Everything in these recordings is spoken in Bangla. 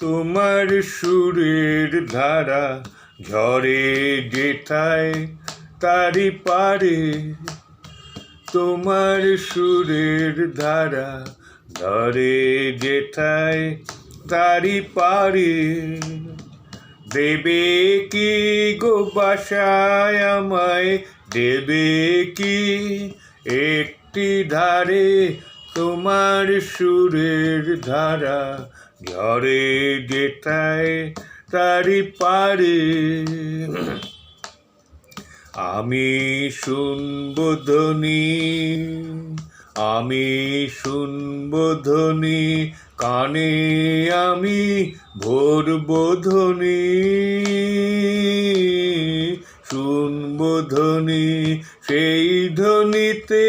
তোমার সুরের ধারা ঝরে যেথায় তারি পারে, তোমার সুরের ধারা ঝরে যেথায় তারি পারে। দেবে কি গো বাসায় আমায়, দেবে কি একটি ধারে, তোমার সুরের ধারা ঝরে যেথায় তারি পারে। আমি শুনবো ধ্বনি, আমি শুনবো ধ্বনি, কানে আমি ভরবো ধ্বনি, শুনবো ধ্বনি, সেই ধ্বনিতে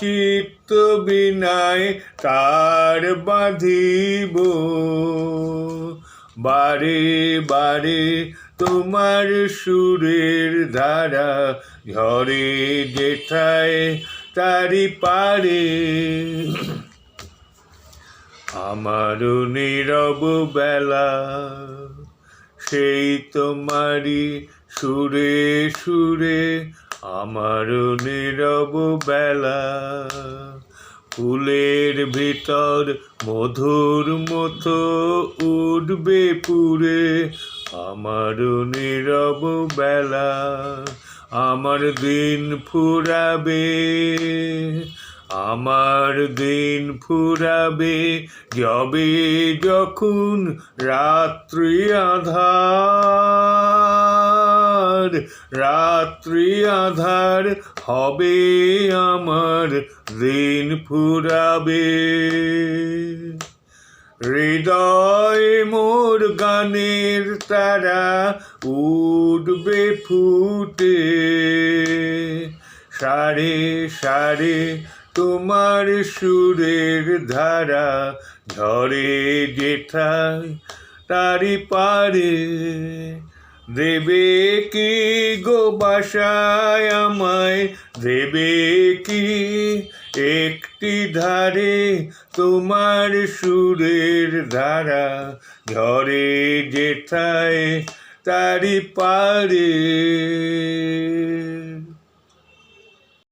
চিত্ত বিনায় তার বাঁধিব। বারে বারে তোমার সুরের ধারা ঝরে যেথায় তারি পারে। আমার নীরব বেলা সেই তোমারই সুরে সুরে, আমার নীরব বেলা ফুলের ভিতর মধুর মতো উঠবে পুরে। আমার নীরব বেলা আমার দিন ফুরাবে, আমার দিন ফুরাবে যবে যখন রাত্রি আঁধার, রাত্রি আঁধার হবে আমার দিন ফুরাবে। হৃদয় মোর গানের তারা উঠবে ফুটে, সারে সারে তোমার সুরের ধারা ঝরে যেথায় তারি পারে। দেবে কি গো বাসায় আমায়, দেবে কি একটি ধারে, তোমার সুরের ধারা ঝরে যেথায় তারি পারে।